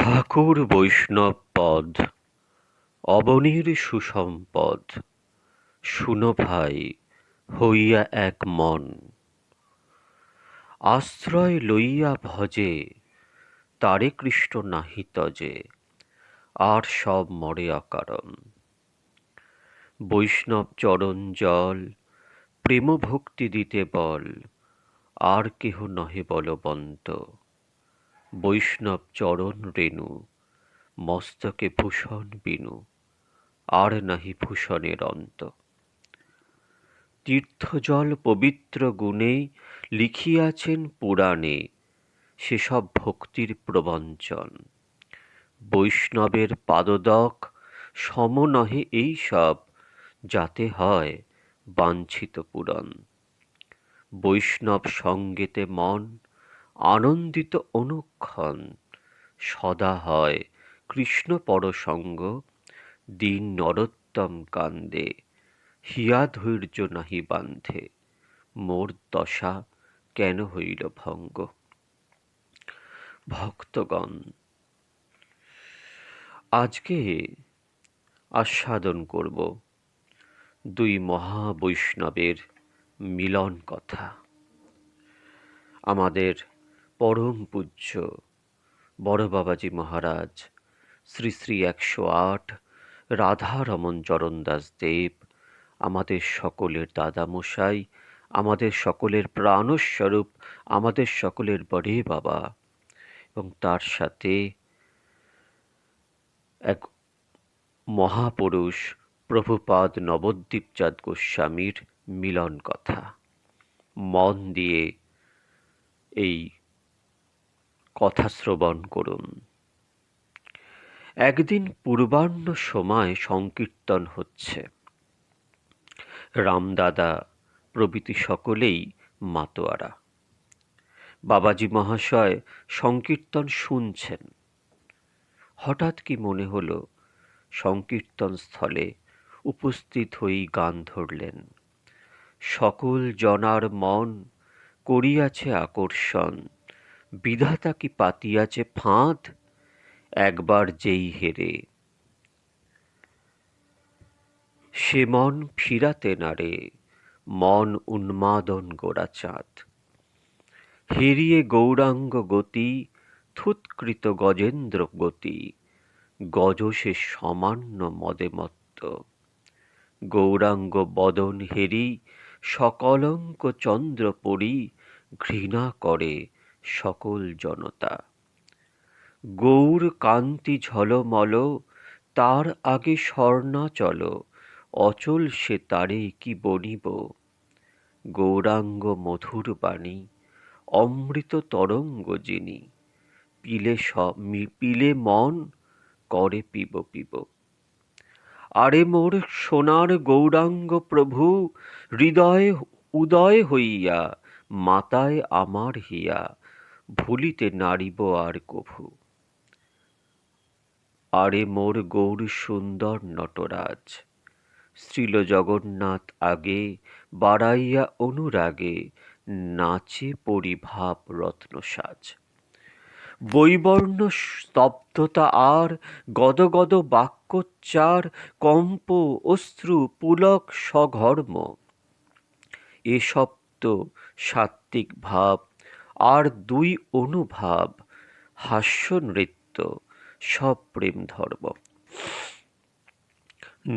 ঠাকুর বৈষ্ণব পদ অবনীর সুসম্পদ। শুনো ভাই, হইয়া এক মন, আশ্রয় লইয়া ভজে, তারে কৃষ্ট নাহি তজে, আর সব মরে অকারণ। বৈষ্ণব চরণ জল, প্রেম ভক্তি দিতে বল, আর কেহ নহে বলবন্ত। বৈষ্ণব চরণ রেণু, মস্তকে ভূষণ বিনু, আর নাহি ভূষণের অন্ত। তীর্থজল পবিত্র গুণে লিখিয়াছেন পুরাণে, সেসব ভক্তির প্রবঞ্চন। বৈষ্ণবের পাদদক সম নহে এই সব, যাতে হয় বাঞ্ছিত পূরণ। বৈষ্ণব সঙ্গেতে মন আনন্দিত অনুক্ষণ, সদা হয় কৃষ্ণ পরসঙ্গ। দীন নরোত্তম কান্দে, হিয়া ধৈর্য নাহি বান্ধে, মোর দশা কেন হইল ভঙ্গ। ভক্তগণ, আজকে আস্বাদন করব দুই মহাবৈষ্ণবের মিলন কথা। আমাদের পরম পূজ্য বড় বাবাজি মহারাজ শ্রী শ্রী 108 রাধারমণ চরণদাস দেব, আমাদের সকলের দাদামশাই, আমাদের সকলের প্রাণস্বরূপ, আমাদের সকলের বড়ে বাবা, এবং তার সাথে এক মহাপুরুষ প্রভুপাদ নবদ্বীপচাঁদ গোস্বামীর মিলন কথা। মন দিয়ে এই কথা শ্রবণ করুন। একদিন পূর্বাহ্ন সময় সংকীর্তন হচ্ছে। রামদাদা প্রভৃতি সকলেই মাতোয়ারা। বাবাজি মহাশয় সংকীর্তন শুনছেন। হঠাৎ কি মনে হলো, সংকীর্তন স্থলে উপস্থিত হয়েই গান ধরলেন। সকল জনার মন করিয়াছে আকর্ষণ, বিধাতা কি পাতিয়াছে ফাঁদ, একবার যেই হেরে, সে মন ফিরাতে নারে, মন উন্মাদন গোরাচাঁদ। হেরিয়ে গৌরাঙ্গ গতি, থুৎকৃত গজেন্দ্র গতি, গজ সে সামান্য মদে মত্ত। গৌরাঙ্গ বদন হেরি, সকলঙ্ক চন্দ্র পরি, ঘৃণা করে সকল জনতা। গৌর কান্তি ঝলমল, তার আগে স্বর্ণাচল, অচল সে তারে কি বনিব। গৌরাঙ্গ মধুর বাণী, অমৃত তরঙ্গ যিনি, পিলে মন করে পিব পিব। আরে মোর সোনার গৌরাঙ্গ প্রভু, হৃদয়ে উদয় হইয়া, মাতায় আমার হিয়া, ভুলিতে নারিব আর কভু। আরে মোর গৌর সুন্দর নটরাজ, শ্রীল জগন্নাথ আগে, বাড়াইয়া অনুরাগে, নাচে পরিভাব রত্নসাজ। বৈবর্ণ স্তব্ধতা আর, গদগদ বাক্যোচ্চার, কম্প অশ্রু পুলক সঘর্ম। এ সপ্ত সাত্ত্বিক ভাব, আর দুই অনুভাব, হাস্য নৃত্য, সব প্রেম ধর্ম।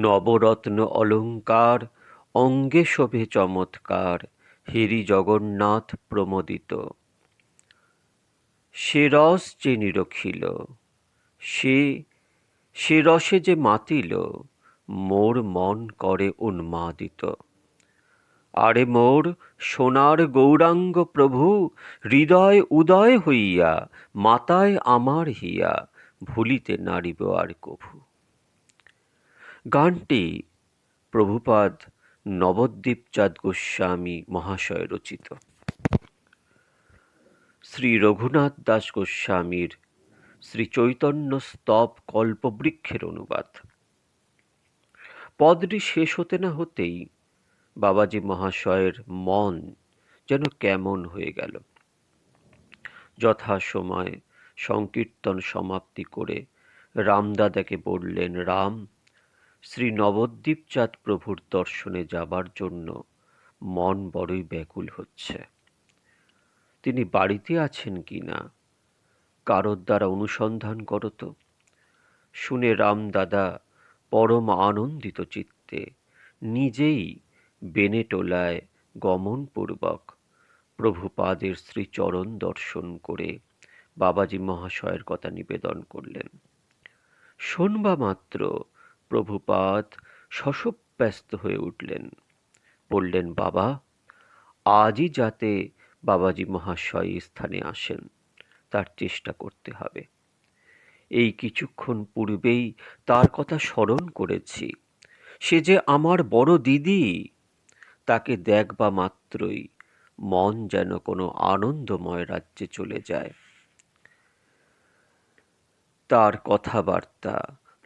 নবরত্ন অলঙ্কার, অঙ্গে শোভে চমৎকার, হেরি জগন্নাথ প্রমোদিত। সে রস যে নিরখিল, সে রসে যে মাতিল, মোর মন করে উন্মাদিত। আরে মোর সোনার গৌরাঙ্গ প্রভু, হৃদয় উদয় হইয়া, মাতায় আমার হিয়া, ভুলিতে নারিব আর কভু। গানটি প্রভুপাদ নবদ্বীপচাঁদ গোস্বামী মহাশয় রচিত। শ্রী রঘুনাথ দাস গোস্বামীর শ্রী চৈতন্য স্তব কল্পবৃক্ষের অনুবাদ। পদটি শেষ হতে না হতেই বাবাজি মহাশয়ের মন যেন কেমন হয়ে গেল। যথাসময়ে সংকীর্তন সমাপ্তি করে রামদাদাকে বললেন, রাম, শ্রী নবদ্বীপচাঁদ প্রভুর দর্শনে যাবার জন্য মন বড়ই ব্যাকুল হচ্ছে। তিনি বাড়িতে আছেন কি না কারোর দ্বারা অনুসন্ধান করো তো। শুনে রামদাদা পরম আনন্দিত চিত্তে নিজেই বেনেটোলায় গমনপূর্বক প্রভুপাদের শ্রীচরণ দর্শন করে বাবাজী মহাশয়ের কথা নিবেদন করলেন। শোনবা মাত্র প্রভুপাদ শশব্যস্ত হয়ে উঠলেন। বললেন, বাবা, আজই যাতে বাবাজী মহাশয় স্থানে আসেন তার চেষ্টা করতে হবে। এই কিছুক্ষণ পূর্বেই তার কথা স্মরণ করেছি। সে যে আমার বড় দিদি। তাকে দেখবা মাত্রই মন যেন কোনো আনন্দময় রাজ্যে চলে যায়। তার কথাবার্তা,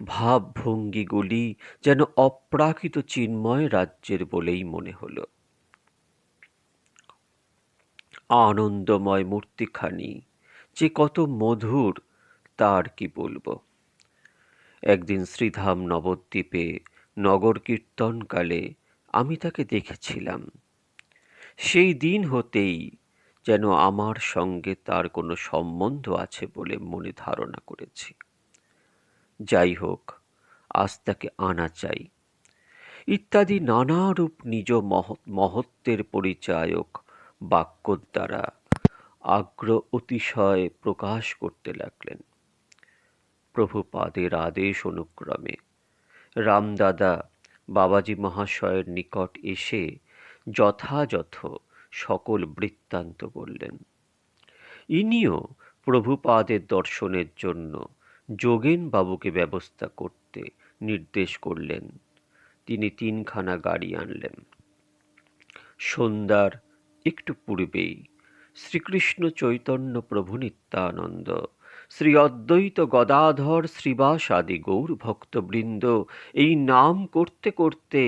ভাবভঙ্গিগুলি যেন অপ্রাকৃত চিন্ময় রাজ্যের বলেই মনে হলো। আনন্দময় মূর্তিখানি যে কত মধুর তার কি বলবো। একদিন শ্রীধাম নবদ্বীপে নগর কীর্তনকালে আমি তাকে দেখেছিলাম। সেই দিন হতেই যেন আমার সঙ্গে তার কোনো সম্বন্ধ আছে বলে মনে ধারণা করেছি। যাই হোক, আজ তাকে আনা চাই ইত্যাদি নানারূপ নিজ মহত্বের পরিচায়ক বাক্য দ্বারা আগ্রহ অতিশয় প্রকাশ করতে লাগলেন। প্রভুপাদের আদেশ অনুক্রমে রামদাদা বাবাজী মহাশয়ের নিকট এসে যথাযথ সকল বৃত্তান্ত বললেন। ইনিও প্রভুপাদের দর্শনের জন্য যোগেন বাবুকে ব্যবস্থা করতে নির্দেশ করলেন। তিনি 3খানা গাড়ি আনলেন। সন্ধ্যার একটু পূর্বেই শ্রীকৃষ্ণ চৈতন্য প্রভু নিত্যানন্দ, শ্রী অদ্বৈত গদাধর শ্রীবাস আদি গৌর ভক্তবৃন্দ এই নাম করতে করতে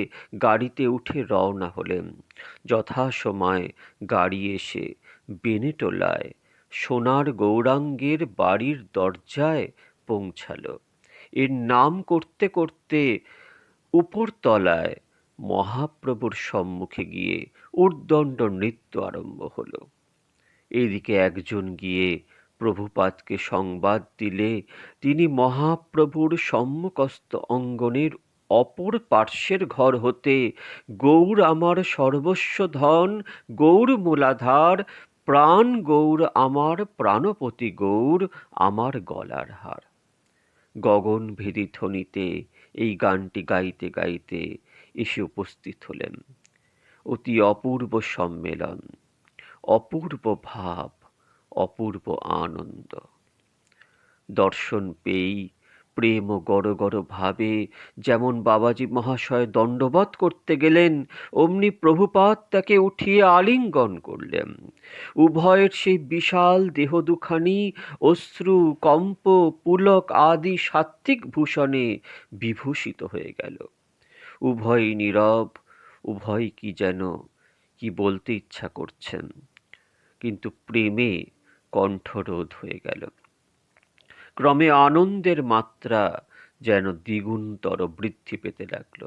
গাড়িতে উঠে রওনা হলেন। যথাসময়ে গাড়ি এসে বেনেটোলায় সোনার গৌরাঙ্গের বাড়ির দরজায় পৌঁছালো। এর নাম করতে করতে উপরতলায় মহাপ্রভুর সম্মুখে গিয়ে উর্দণ্ড নৃত্য আরম্ভ হলো। এদিকে একজন গিয়ে প্রভুপাদকে সংবাদ দিলে তিনি মহাপ্রভুর সম্মুখস্থ অঙ্গনের অপর পার্শ্বের ঘর হতে গৌর আমার সর্বস্ব ধন, গৌর মূলাধার, প্রাণ গৌর আমার প্রাণপতি গৌর আমার গলার হার গগনভেদী ধ্বনিতে এই গানটি গাইতে গাইতে এসে উপস্থিত হলেন। অতি অপূর্ব সম্মেলন, অপূর্ব ভাব, অপূর্ব আনন্দ। দর্শন পেয়েই প্রেম ও গড় ভাবে যেমন বাবাজী মহাশয় দণ্ডবৎ করতে গেলেন, অমনি প্রভুপাদ তাকে উঠিয়ে আলিঙ্গন করলেন। উভয়ের সেই বিশাল দেহ দুখানি অশ্রু, কম্প, পুলক আদি সাত্ত্বিক ভূষণে বিভূষিত হয়ে গেল। উভয়ই নীরব, উভয় কি যেন কি বলতে ইচ্ছা করছেন, কিন্তু প্রেমে কণ্ঠরোধ হয়ে গেল। ক্রমে আনন্দের মাত্রা যেন দ্বিগুণতর বৃদ্ধি পেতে লাগল।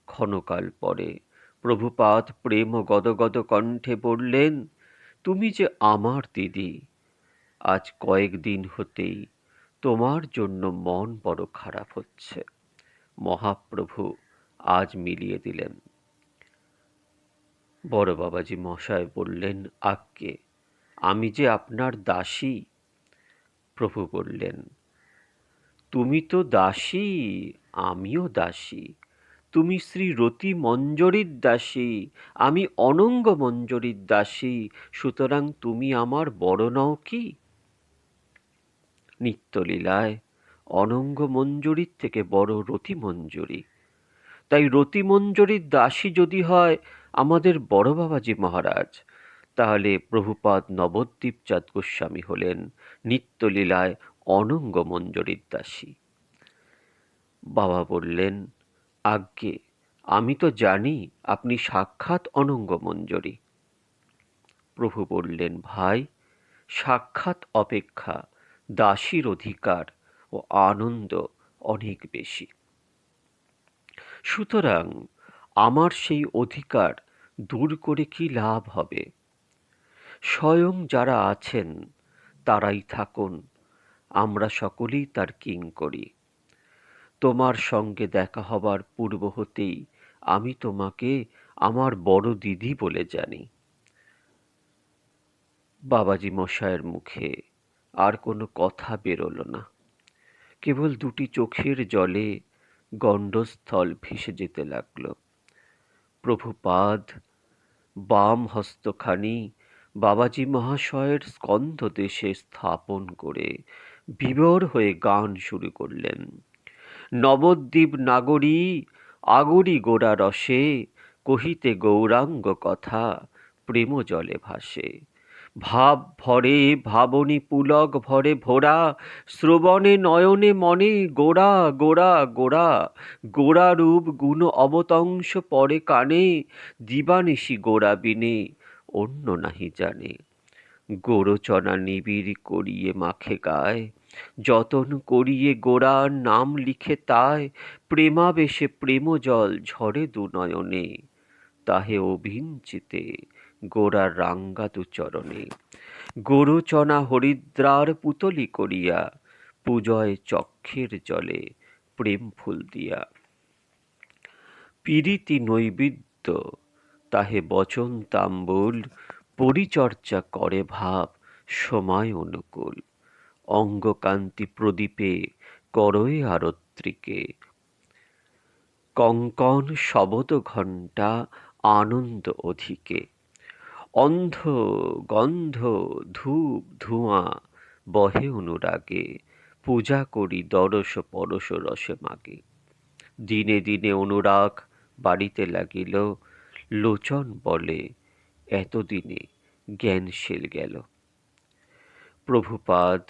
ক্ষণকাল পরে প্রভুপাদ প্রেম গদগদ কণ্ঠে বললেন, তুমি যে আমার দিদি, আজ কয়েকদিন হতেই তোমার জন্য মন বড় খারাপ হচ্ছে। মহাপ্রভু আজ মিলিয়ে দিলেন। বড় বাবাজী মশায় বললেন, আজ্ঞে, আমি যে আপনার দাসী। প্রভু বললেন, তুমি তো দাসী, আমিও দাসী। তুমি শ্রী রতি মঞ্জরীর দাসী, আমি অনঙ্গ মঞ্জরীর দাসী, সুতরাং তুমি আমার বড় নও কি? নিত্যলীলায় অনঙ্গ মঞ্জরীর থেকে বড় রতি মঞ্জরী। তাই রতি মঞ্জরীর দাসী যদি হয় আমাদের বড় বাবাজী মহারাজ, তাহলে প্রভুপাদ নবদ্বীপচাঁদ গোস্বামী হলেন নিত্যলীলায় অনঙ্গ মঞ্জরীর দাসী। বাবা বললেন, আজ্ঞে, আমি তো জানি আপনি সাক্ষাৎ অনঙ্গ মঞ্জরী। প্রভু বললেন, ভাই, সাক্ষাৎ অপেক্ষা দাসীর অধিকার ও আনন্দ অনেক বেশি। সুতরাং আমার সেই অধিকার দূর করে কি লাভ হবে? স্বয়ং যারা আছেন তারাই থাকুন, আমরা সকলেই তার কিঙ্করী। তোমার সঙ্গে দেখা হবার পূর্ব হতেই আমি তোমাকে আমার বড় দিদি বলে জানি। বাবাজি মশায়ের মুখে আর কোনো কথা বেরোলো না, কেবল দুটি চোখের জলে গণ্ডস্থল ভেসে যেতে লাগল। প্রভুপাদ বাম হস্তখানি বাবাজি মহাশয়ের স্কন্ধদেশে স্থাপন করে বিভোর হয়ে গান শুরু করলেন। নবদ্বীপ নাগরী আগরি গোরা রসে, কহিতে গৌরাঙ্গ কথা প্রেম জলে ভাসে। ভাব ভরে ভাবনী পুলক ভরে ভোরা, শ্রবণে নয়নে মনে গোরা গোরা গোরা। গোরা রূপ গুণ অবতংশ পরে কানে, দিবানিশি গোরা বিনে অন্য নাহি জানে। গোরচনা নিবিড় করিয়ে মাখে গায়, যতন করিয়ে গোরার নাম লিখে তায়। প্রেমাবেশে প্রেম জল ঝরে দু নয়নে, তাহে অভিঞ্চিতে গোরার রাঙ্গা দু চরণে। গোরচনা হরিদ্রার পুতলি করিয়া, পূজয় চক্ষের জলে প্রেম ফুল দিয়া। পীড়িতি নৈবেদ্য তাহে বচন তাম্বুল, পরিচর্যা করে ভাব সময় অনুকূল। অঙ্গকান্তি প্রদীপে করয়ে আরত্রিকে, কঙ্কণ শবদ ঘণ্টা আনন্দ অধিকে। অন্ধ গন্ধ ধূপ ধোঁয়া বহে অনুরাগে, পূজা করি দরস পরশ রসে মাগে। দিনে দিনে অনুরাগ বাড়িতে লাগিল, লোচন বলে এতদিনে জ্ঞানশীল গেল। প্রভুপাদ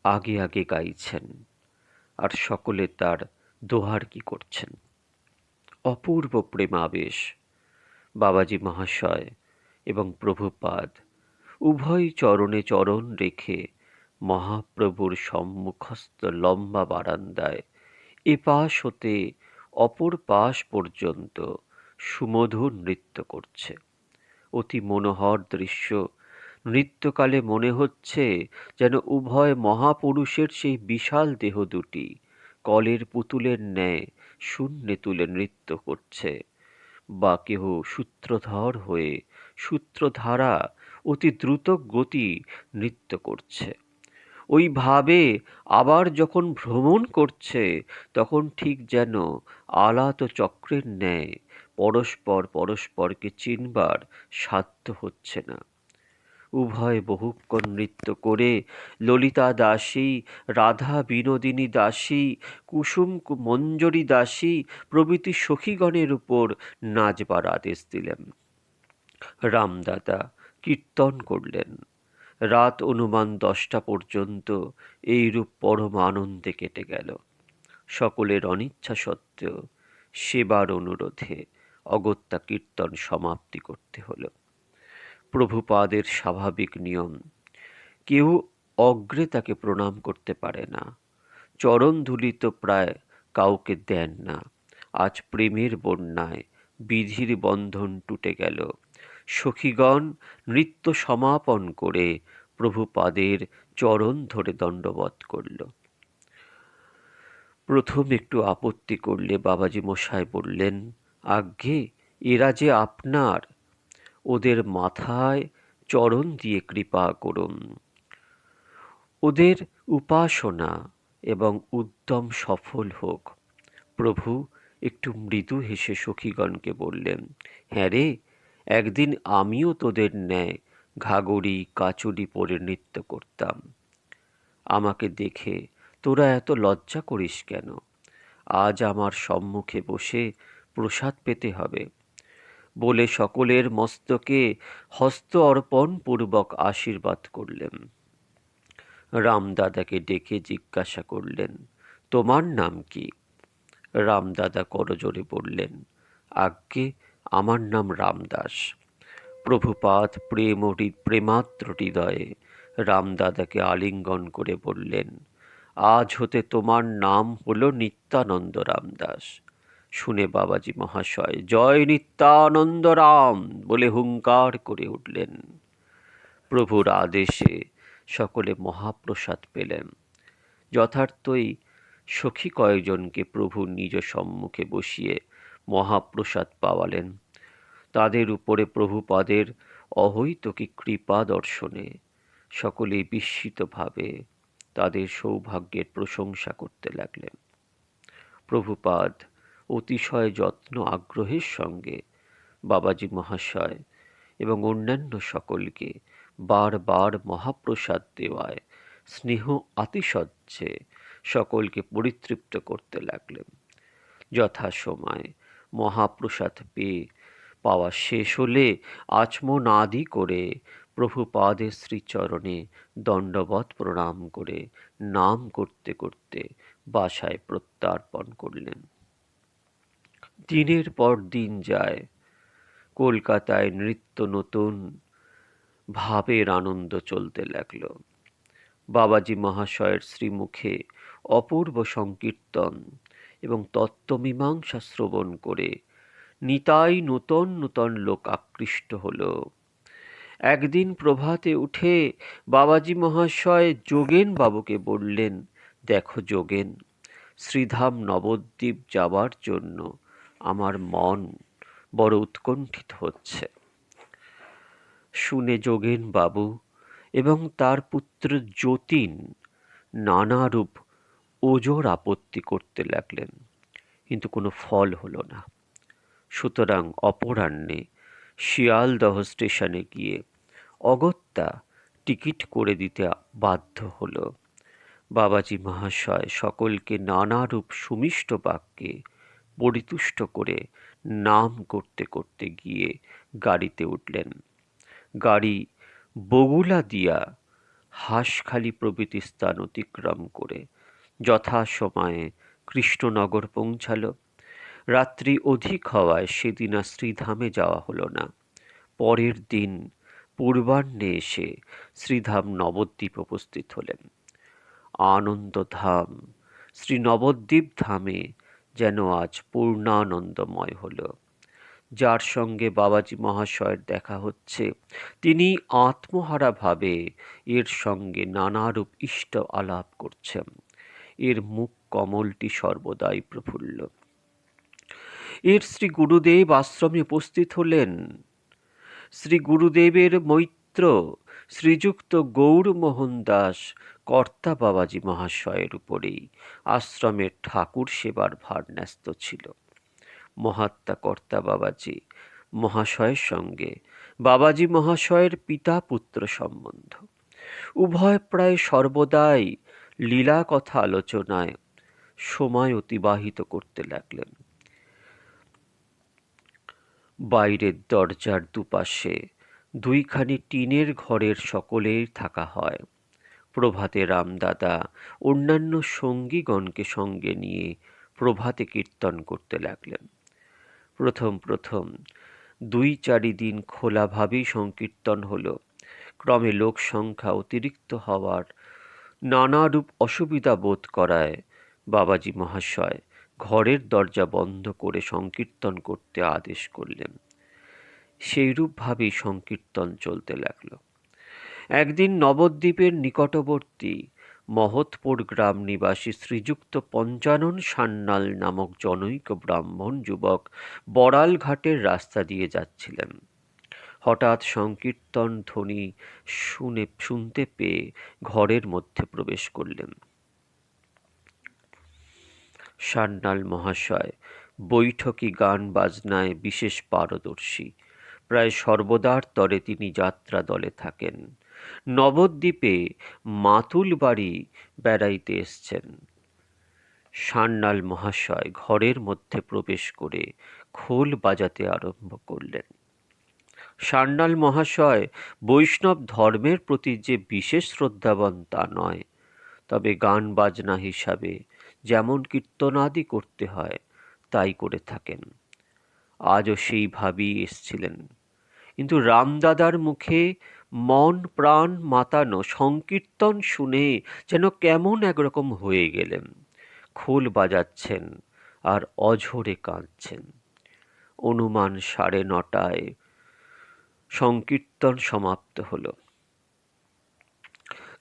আগে আগে গাইছেন, আর সকলে তার দোহার কি করছেন। অপূর্ব প্রেমাবেশ। বাবাজি মহাশয় এবং প্রভুপাদ উভয় চরণে চরণ রেখে মহাপ্রভুর সম্মুখস্থ লম্বা বারান্দায় এপাশ হতে অপর পাশ পর্যন্ত সুমধুর নৃত্য করছে। অতি মনোহর দৃশ্য। নৃত্যকালে মনে হচ্ছে যেন উভয় মহাপুরুষের সেই বিশাল দেহ দুটি কলের পুতুলের ন্যায় শূন্যে তুলে নৃত্য করছে, বা কেহ সূত্রধর হয়ে সূত্রধারা অতি দ্রুত গতি নৃত্য করছে। ওই ভাবে আবার যখন ভ্রমণ করছে, তখন ঠিক যেন আলাত চক্রের ন্যায় পরস্পর পরস্পরকে চিনবার সাধ্য হচ্ছে না। উভয় বহুক্ষণ নৃত্য করে ললিতা দাসী, রাধা বিনোদিনী দাসী, কুসুম মঞ্জরী দাসী প্রভৃতি সখীগণের উপর নাচবার আদেশ দিলেন। রামদাদা কীর্তন করলেন। রাত অনুমান 10টা পর্যন্ত এইরূপ পরম আনন্দে কেটে গেল। সকলের অনিচ্ছা সত্ত্বেও সেবার অনুরোধে অগত্যা কীর্তন সমাপ্তি করতে হল। প্রভুপাদের স্বাভাবিক নিয়ম, কেউ অগ্রে তাকে প্রণাম করতে পারে না, চরণধূলি তো প্রায় কাউকে দেন না। আজ প্রেমের বন্যায় বিধির বন্ধন টুটে গেল। সখীগণ নৃত্য সমাপন করে প্রভুপাদের চরণ ধরে দণ্ডবৎ করল। প্রথম একটু আপত্তি করলে বাবাজি মশাই বললেন, আজ্ঞে এরা যে আপনার, ওদের মাথায় চরণ দিয়ে কৃপা করুন। ওদের উপাসনা এবং উদ্যম সফল হোক। প্রভু একটু মৃদু হেসে সখীগণকে বললেন, হ্যাঁ রে, একদিন আমিও তোদের ন্যায় ঘাগরি কাচুরি পরে নৃত্য করতাম। আমাকে দেখে তোরা এত লজ্জা করিস কেন? আজ আমার সম্মুখে বসে প্রসাদ পেতে হবে। বলে সকলের মস্তকে হস্ত অর্পণ পূর্বক আশীর্বাদ করলেন। রামদাদাকে ডেকে জিজ্ঞাসা করলেন, তোমার নাম কি? রামদাদা করজোড়ে বললেন, আজ্ঞে আমার নাম রামদাস। প্রভুপাদ প্রেমাদ্র হৃদয়ে রামদাদাকে আলিঙ্গন করে বললেন, আজ হতে তোমার নাম হলো নিত্যানন্দ রামদাস। শুনে বাবাজি মহাশয় জয় নিত্যানন্দ রাম বলে হুঙ্কার করে উঠলেন। প্রভুর আদেশে সকলে মহাপ্রসাদ পেলেন। যথার্থই সখী কয়েকজনকে প্রভু নিজ সম্মুখে বসিয়ে মহাপ্রসাদ পাওয়ালেন। তাদের উপরে প্রভুপাদের অহৈতুকী কৃপা দর্শনে সকলেই বিস্মিতভাবে তাদের সৌভাগ্যের প্রশংসা করতে লাগলেন। প্রভুপাদ অতিশয় যত্ন আগ্রহের সঙ্গে বাবাজি মহাশয় এবং অন্যান্য সকলকে বারবার মহাপ্রসাদ দেওয়ায় স্নেহ আতিশয্যে সকলকে পরিতৃপ্ত করতে লাগলেন। যথাসময়ে মহাপ্রসাদ পাওয়া শেষ হলে আচমনাদি করে প্রভুপাদের শ্রীচরণে দণ্ডবৎ প্রণাম করে নাম করতে করতে বাসায় প্রত্যার্পণ করলেন। দিনের পর দিন যায়। কলকাতায় নৃত্য নতুন ভাবের আনন্দ চলতে লাগল। বাবাজি মহাশয়ের শ্রীমুখে অপূর্ব সংকীর্তন এবং তত্ত্বমীমাংসা শ্রবণ করে নিতাই নূতন নূতন লোক আকৃষ্ট হল। একদিন প্রভাতে উঠে বাবাজি মহাশয় যোগেন বাবুকে বললেন, দেখো যোগেন, শ্রীধাম নবদ্বীপ যাবার জন্য আমার মন বড় উৎকণ্ঠিত হচ্ছে। শুনে যোগেন বাবু এবং তার পুত্র যতীন নানারূপ ওজর আপত্তি করতে লাগলেন, কিন্তু কোনো ফল হলো না। সুতরাং অপরাহ্নে শিয়ালদহ স্টেশনে গিয়ে অগত্যা টিকিট করে দিতে বাধ্য হল। বাবাজি মহাশয় সকলকে নানারূপ সুমিষ্ট বাক্যে পরিতুষ্ট করে নাম করতে করতে গিয়ে গাড়িতে উঠলেন। গাড়ি বগুলা দিয়া হাঁসখালি প্রভৃতি স্থান অতিক্রম করে যথাসময়ে কৃষ্ণনগর পৌঁছাল। রাত্রি অধিক হওয়ায় সেদিন আর শ্রীধামে যাওয়া হলো না। পরের দিন পূর্বাহ্নে এসে শ্রীধাম নবদ্বীপ উপস্থিত হলেন। আনন্দধাম শ্রী নবদ্বীপ ধামে যেন আজ পূর্ণানন্দময় হল। যার সঙ্গে বাবাজি মহাশয়ের দেখা হচ্ছে তিনি আত্মহারা ভাবে এর সঙ্গে নানারূপ ইষ্ট আলাপ করছেন। এর মুখ কমলটি সর্বদাই প্রফুল্ল। এর শ্রী গুরুদেব আশ্রমে উপস্থিত হলেন। শ্রী গুরুদেবের মৈত্র শ্রীযুক্ত গৌরমোহন দাস কর্তা বাবাজি মহাশয়ের উপরেই আশ্রমের ঠাকুর সেবার ভার ন্যস্ত ছিল। মহাত্মা কর্তা বাবাজি মহাশয়ের সঙ্গে বাবাজি মহাশয়ের পিতা পুত্র সম্বন্ধ। উভয় প্রায় সর্বদাই লীলা কথা আলোচনায় সময় অতিবাহিত করতে লাগলেন। বাইরের দরজার দুপাশে দুইখানি টিনের ঘরের সকলের থাকা হয়। প্রভাতে রামদাদা অন্যান্য সঙ্গীগণকে সঙ্গে নিয়ে প্রভাতে কীর্তন করতে লাগলেন। প্রথম প্রথম 2-4 দিন খোলাভাবেই সংকীর্তন হল। ক্রমে লোক সংখ্যা অতিরিক্ত হওয়ার নানারূপ অসুবিধা বোধ করায় বাবাজি মহাশয় ঘরের দরজা বন্ধ করে সংকীর্তন করতে আদেশ করলেন। সেইরূপভাবেই সংকীর্তন চলতে লাগল। একদিন নবদ্বীপের নিকটবর্তী মহৎপুর গ্রাম নিবাসী শ্রীযুক্ত পঞ্চানন সান্যাল নামক জনৈক ব্রাহ্মণ যুবক বড়াল ঘাটের রাস্তা দিয়ে যাচ্ছিলেন। হঠাৎ সংকীর্তন ধ্বনি শুনতে পেয়ে ঘরের মধ্যে প্রবেশ করলেন। সান্যাল মহাশয় বৈঠকি গান বাজনায় বিশেষ পারদর্শী। প্রায় সর্বদার তরে তিনি যাত্রা দলে থাকেন। নবদ্বীপে মাতুল বাড়ি বেড়াইতে এসছেন। সান্যাল মহাশয় ঘরের মধ্যে প্রবেশ করে খোল বাজাতে আরম্ভ করলেন। সান্যাল মহাশয় বৈষ্ণব ধর্মের প্রতি যে বিশেষ শ্রদ্ধাবান তা নয়, তবে গান বাজনা হিসাবে যেমন কীর্তনাদি করতে হয় তাই করে থাকেন। আজও সেইভাবেই এসছিলেন, কিন্তু রামদাদার মুখে মন প্রাণ মাতানো সংকীর্তন শুনে যেন কেমন একরকম হয়ে গেলেন। খোল বাজাচ্ছেন আর অঝোরে কাঁদছেন। অনুমান 9:30 সংকীর্তন সমাপ্ত হল।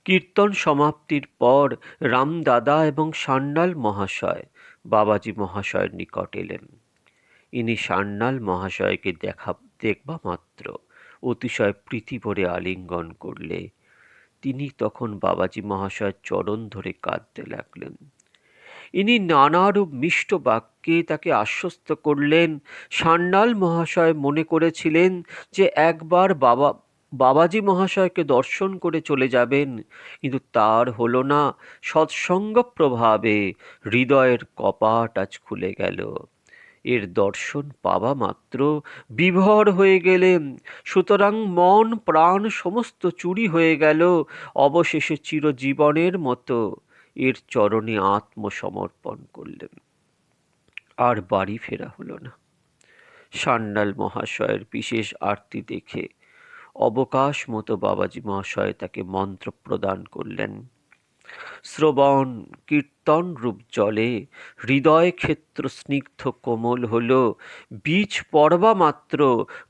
কীর্তন সমাপ্তির পর রামদাদা এবং সান্যাল মহাশয় বাবাজী মহাশয়ের নিকট এলেন। ইনি সান্যাল মহাশয়কে দেখবা মাত্র অতিশয় প্রীতি ভরে আলিঙ্গন করলে তিনি তখন বাবাজী মহাশয়ের চরণ ধরে কাঁদতে লাগলেন। ইনি নানারূপ মিষ্ট বাক্যে তাকে আশ্বস্ত করলেন। সান্যাল মহাশয় মনে করেছিলেন যে একবার বাবাজী মহাশয়কে দর্শন করে চলে যাবেন, কিন্তু তার হলো না। সৎসঙ্গ প্রভাবে হৃদয়ের কপাট আজ খুলে গেল। এর দর্শন পাওয়া মাত্র বিভোর হয়ে গেলেন। সুতরাং মন প্রাণ সমস্ত চুরি হয়ে গেল। অবশেষে চিরজীবনের মতো এর চরণে আত্মসমর্পণ করলেন। আর বাড়ি ফেরা হলো না। সান্যাল মহাশয়ের বিশেষ আরতি দেখে অবকাশ মতো বাবাজী মহাশয় তাকে মন্ত্র প্রদান করলেন। শ্রবণ কীর্তন রূপ জলে হৃদয় ক্ষেত্র স্নিগ্ধ কোমল হল। বীজ পড়বা মাত্র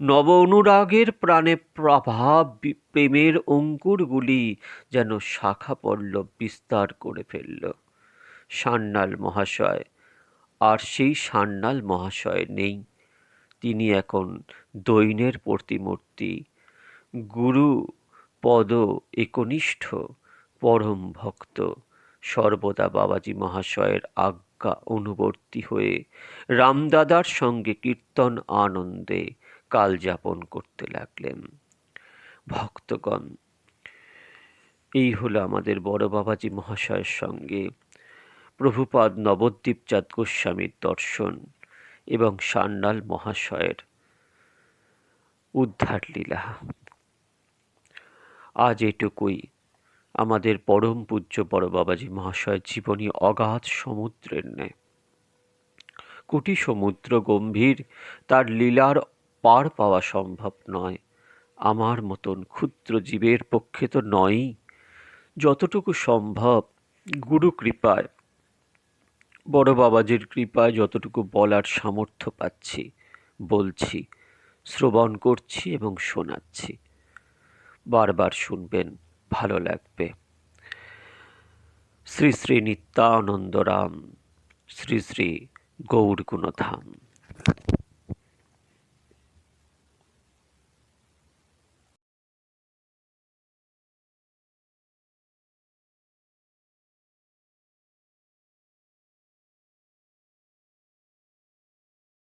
নব অনুরাগের প্রাণে প্রভাব প্রেমের অঙ্কুরগুলি যেন শাখা পল্লব বিস্তার করে ফেলল। সান্যাল মহাশয় আর সেই সান্যাল মহাশয় নেই। তিনি এখন দৈন্যের প্রতিমূর্তি, গুরু পদ একনিষ্ঠ পরম ভক্ত, সর্বদা বাবাজী মহাশয়ের আজ্ঞা অনুবর্তী হয়ে রামদাদার সঙ্গে কীর্তন আনন্দে কাল যাপন করতে লাগলেন। ভক্তগণ, এই হলো আমাদের বড় বাবাজী মহাশয়ের সঙ্গে প্রভুপাদ নবদ্বীপ চাঁদ গোস্বামীর দর্শন এবং সান্যাল মহাশয়ের উদ্ধার লীলা। আজ এটুকুই। আমাদের পরম পূজ্য বড় বাবাজী মহাশয়ের জীবনী অগাধ সমুদ্রের ন্যায়। কোটি সমুদ্র গম্ভীর, তার লীলার পার পাওয়া সম্ভব নয়। আমার মতন ক্ষুদ্র জীবের পক্ষে তো নয়ই। যতটুকু সম্ভব গুরু কৃপায়, বড় বাবাজির কৃপায় যতটুকু বলার সামর্থ্য পাচ্ছি বলছি, শ্রবণ করছি এবং শোনাচ্ছি। বারবার শুনবেন, ভালো লাগবে। শ্রী শ্রী নিত্যানন্দ রাম, শ্রী শ্রী গৌর গুণধাম।